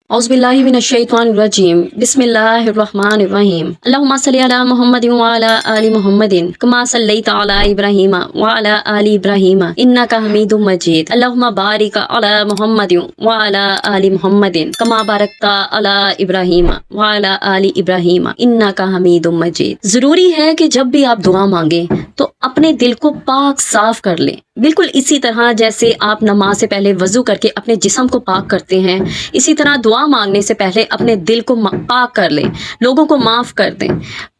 औज़ुबिल्लाहि मिनश्शैतानिर्रजीम बिस्मिल्लाहिर्रहमानिर्रहीम अल्लाहुम्मा सल्लि अला मुहम्मदिन व अला आलि मुहम्मदिन कमा सल्लैता अला इब्राहीम व अला आलि इब्राहीम इन्नका हमीदुम मजीद अल्लाहुम्मा बारिक अला मुहम्मदिन व अला आलि मुहम्मदिन कमा बारकता अला इब्राहीम व अला आलि इब्राहीम इन्नका हमीदुम मजीद। जरूरी है कि जब भी आप दुआ मांगे तो अपने दिल को पाक साफ कर लें, बिल्कुल इसी तरह जैसे आप नमाज से पहले वजू करके अपने जिस्म को पाक करते हैं, इसी तरह दुआ मांगने से पहले अपने दिल को पाक कर लें, लोगों को माफ़ कर दें,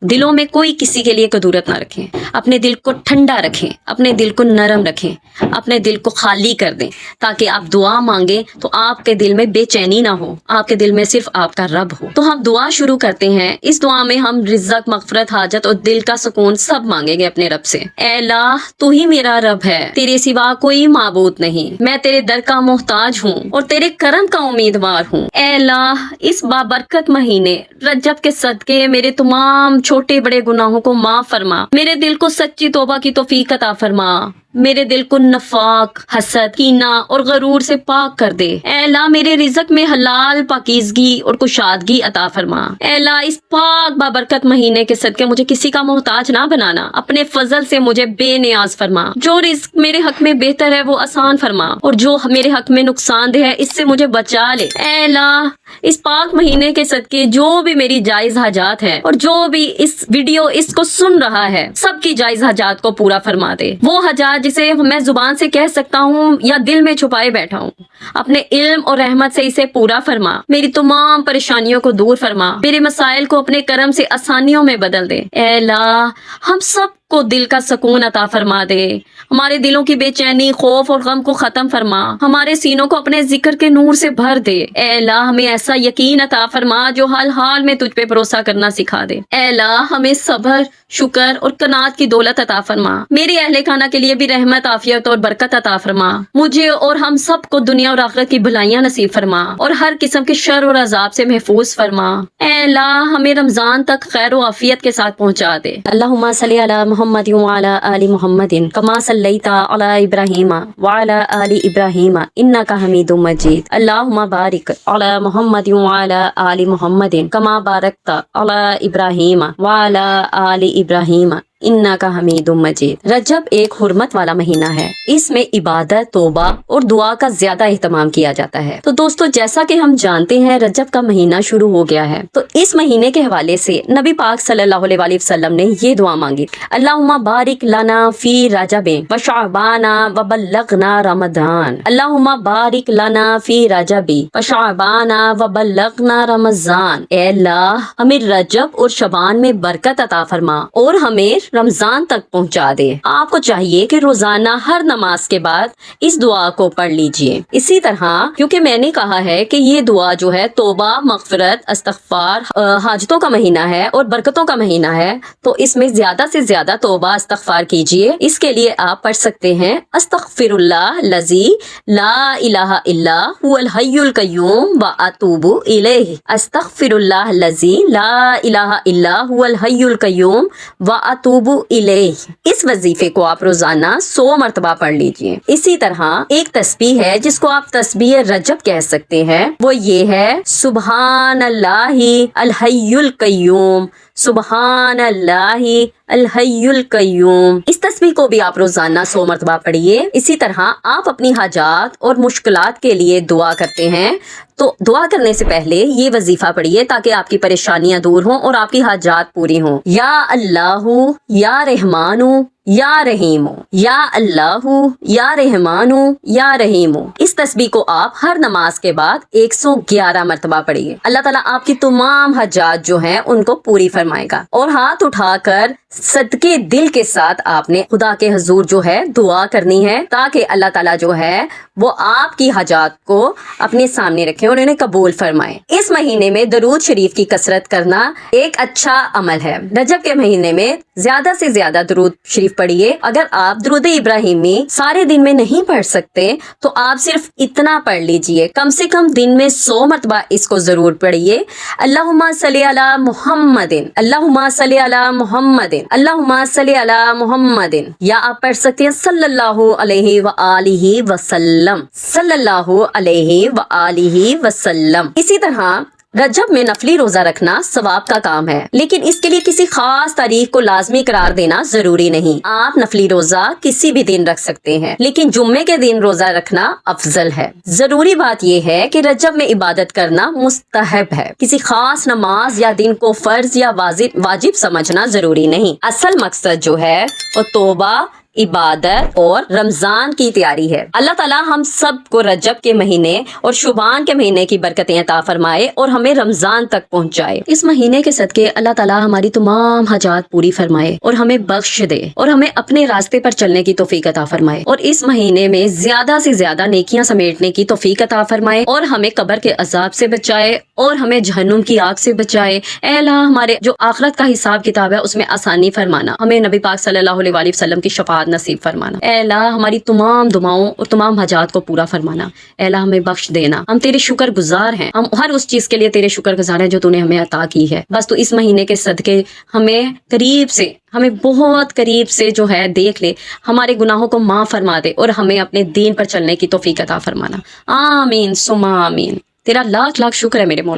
दिलों में कोई किसी के लिए कदूरत ना रखें, अपने दिल को ठंडा रखें, अपने दिल को नरम रखें, अपने दिल को खाली कर दें ताकि आप दुआ मांगें तो आपके दिल में बेचैनी ना हो, आपके दिल में सिर्फ आपका रब हो। तो हम दुआ शुरू करते हैं। इस दुआ में हम रिज़्क़, मग़फ़िरत, हाजत और दिल का सुकून सब मांगेंगे अपने रब से। ऐ अल्लाह, तू ही मेरा रब है, तेरे सिवा कोई माबूद नहीं, मैं तेरे दर का मोहताज हूँ और तेरे करम का उम्मीदवार हूँ। ऐ अल्लाह, इस बाबरकत महीने रजब के सदके मेरे तमाम छोटे बड़े गुनाहों को माफ फरमा, मेरे दिल को सच्ची तौबा की तौफीक अता फरमा, मेरे दिल को नफाक, हसद, कीना और गरूर से पाक कर दे। ऐ अल्लाह, मेरे रिज़्क़ में हलाल, पाकीज़गी और कुशादगी अता फरमा। ऐ अल्लाह, इस पाक बाबरकत महीने के सदके मुझे किसी का मोहताज ना बनाना, अपने फजल से मुझे बेनियाज फरमा। जो रिज़्क़ मेरे हक में बेहतर है वो आसान फरमा और जो मेरे हक में नुकसानदेह है इससे मुझे बचा ले। ऐ अल्लाह, इस पाक महीने के सदके जो भी मेरी जायज हाजात है और जो भी इस वीडियो इसको सुन रहा है, सबकी जायज हाजात को पूरा फरमा दे। वो हाजात जिसे मैं जुबान से कह सकता हूँ या दिल में छुपाए बैठा हूँ, अपने इल्म और रहमत से इसे पूरा फरमा, मेरी तमाम परेशानियों को दूर फरमा, मेरे मसाइल को अपने करम से आसानियों में बदल दे। ऐ अल्लाह, हम सब को दिल का सुकून अता फरमा दे, हमारे दिलों की बेचैनी, खौफ और गम को खत्म फरमा, हमारे सीनों को अपने जिक्र के नूर से भर दे। ऐ अल्लाह, हमें ऐसा यकीन अता फरमा जो हर हाल में तुझ पे भरोसा करना सिखा दे। ऐ अल्लाह, हमें सब्र, शुक्र और कनात की दौलत अता फरमा, मेरे अहले खाना के लिए भी रहमत, आफियत और बरकत अता फरमा, मुझे और हम सब को दुनिया और आखिरत की भलाइयां नसीब फरमा और हर किस्म के शर और अजाब से महफूज फरमा। ऐ अल्लाह, हमें रमजान तक खैर और आफियत के साथ पहुंचा दे। अल्लाहुम्मा सल्ली अला मुहम्मदिन व अला आलि मुहम्मदिन कमा सल्लैता अला इब्राहीम व अला आलि इब्राहीम इन्नका हमीदुम मजीद अल्लाहुम्मा बारिक अला मुहम्मदिन व अला आलि मुहम्मदिन कमा बारकता अला इब्राहीम व अला आलि इब्राहीम इन्ना का हमीदुम मजीद। रजब एक हुर्मत वाला महीना है, इसमें इबादत, तौबा और दुआ का ज्यादा एहतमाम किया जाता है। तो दोस्तों, जैसा कि हम जानते हैं रजब का महीना शुरू हो गया है, तो इस महीने के हवाले से नबी पाक सल्लल्लाहु अलैहि वसल्लम ने ये दुआ मांगी, अल्लाहुम्मा बारिक लना फी रजबे व शअबाना व बल्लगना रमजान, अल्लाहुम्मा बारिक लना फी रजबी व शअबाना व बल्लगना रमजान। ऐ अल्लाह, हमें रजब और शबान में बरकत अता फरमा और हमें रमजान तक पहुंचा दे। आपको चाहिए कि रोजाना हर नमाज के बाद इस दुआ को पढ़ लीजिए। इसी तरह, क्योंकि मैंने कहा है कि ये दुआ जो है तौबा, मगफिरत, इस्तगफार, हाजतों का महीना है और बरकतों का महीना है, तो इसमें ज्यादा से ज्यादा तौबा, इस्तगफार कीजिए। इसके लिए आप पढ़ सकते हैं अस्तगफिरुल्लाह लज़ी ला इलाहा इल्ला हुवल हय्युल कय्यूम व अतूबु इलैहि, अस्तगफिरुल्लाह लज़ी ला इलाहा इल्ला हुवल हय्युल कय्यूम व अतूबु इलैहि। इस वजीफे को आप रोजाना 100 मरतबा पढ़ लीजिए। इसी तरह एक तस्बीह है जिसको आप तस्बीह रजब कह सकते हैं, वो ये है सुब्हानल्लाहि अल हय्युल कय्यूम, सुब्हानल्लाहि अल हय्युल कय्यूम। इस तस्बीह को भी आप रोजाना 100 मरतबा पढ़िए। इसी तरह आप अपनी हाजात और मुश्किलात के लिए दुआ करते हैं, तो दुआ करने से पहले ये वजीफा पढ़िए ताकि आपकी परेशानियां दूर हों और आपकी हाजात पूरी हों। या अल्लाहु या रहमानु या रहीमो, या अल्लाहु या रहमानु या रहीमो। इस तस्बीह को आप हर नमाज के बाद 111 मरतबा पढ़िए। अल्लाह ताला आपकी तमाम हाजात जो हैं उनको पूरी फरमाएगा। और हाथ उठाकर सदके दिल के साथ आपने खुदा के हुजूर जो है दुआ करनी है ताकि अल्लाह ताला जो है वो आपकी हाजात को अपने सामने रखे और इन्हें कबूल फरमाए। इस महीने में दरूद शरीफ की कसरत करना एक अच्छा अमल है। रजब के महीने में ज्यादा से ज्यादा दरूद शरीफ पढ़िए। अगर आप दरूद इब्राहिमी सारे दिन में नहीं पढ़ सकते तो आप सिर्फ इतना पढ़ लीजिए, कम से कम दिन में 100 मरतबा इसको जरूर पढ़िए। अल्लाहुम्मा सल्ली अला मुहम्मदिन, अल्लाहुम्मा सल्ली अला मुहम्मदिन اللہم صلی علی محمد، یا آپ پڑھ سکتے ہیں صلی اللہ علیہ وآلہ وسلم، صلی اللہ علیہ وآلہ وسلم۔ اسی طرح رجب میں نفلی روزہ رکھنا ثواب کا کام ہے، لیکن اس کے لیے کسی خاص تاریخ کو لازمی قرار دینا ضروری نہیں۔ آپ نفلی روزہ کسی بھی دن رکھ سکتے ہیں، لیکن جمعے کے دن روزہ رکھنا افضل ہے۔ ضروری بات یہ ہے کہ رجب میں عبادت کرنا مستحب ہے، کسی خاص نماز یا دن کو فرض یا واجب سمجھنا ضروری نہیں۔ اصل مقصد جو ہے وہ توبہ، عبادت اور رمضان کی تیاری ہے۔ اللہ تعالیٰ ہم سب کو رجب کے مہینے اور شعبان کے مہینے کی برکتیں عطا فرمائے اور ہمیں رمضان تک پہنچائے۔ اس مہینے کے صدقے اللہ تعالیٰ ہماری تمام حاجات پوری فرمائے اور ہمیں بخش دے اور ہمیں اپنے راستے پر چلنے کی توفیق عطا فرمائے، اور اس مہینے میں زیادہ سے زیادہ نیکیاں سمیٹنے کی توفیق عطا فرمائے، اور ہمیں قبر کے عذاب سے بچائے اور ہمیں جہنم کی آگ سے بچائے۔ اے اللہ، ہمارے جو آخرت کا حساب کتاب ہے اس میں آسانی فرمانا، ہمیں نبی پاک صلی اللہ علیہ وآلہ وسلم کی شفاعت نصیب فرمانا۔ اے اللہ، ہماری تمام دعاؤں اور تمام حاجات کو پورا فرمانا۔ اے اللہ، ہمیں بخش دینا، ہم تیرے شکر گزار ہیں، ہم ہر اس چیز کے لیے تیرے شکر گزار ہیں جو تو نے ہمیں عطا کی ہے۔ بس تو اس مہینے کے صدقے ہمیں قریب سے، ہمیں بہت قریب سے جو ہے دیکھ لے، ہمارے گناہوں کو معاف فرما دے اور ہمیں اپنے دین پر چلنے کی توفیق عطا فرمانا۔ آمین ثم آمین۔ تیرا لاکھ لاکھ شکر ہے میرے مولا۔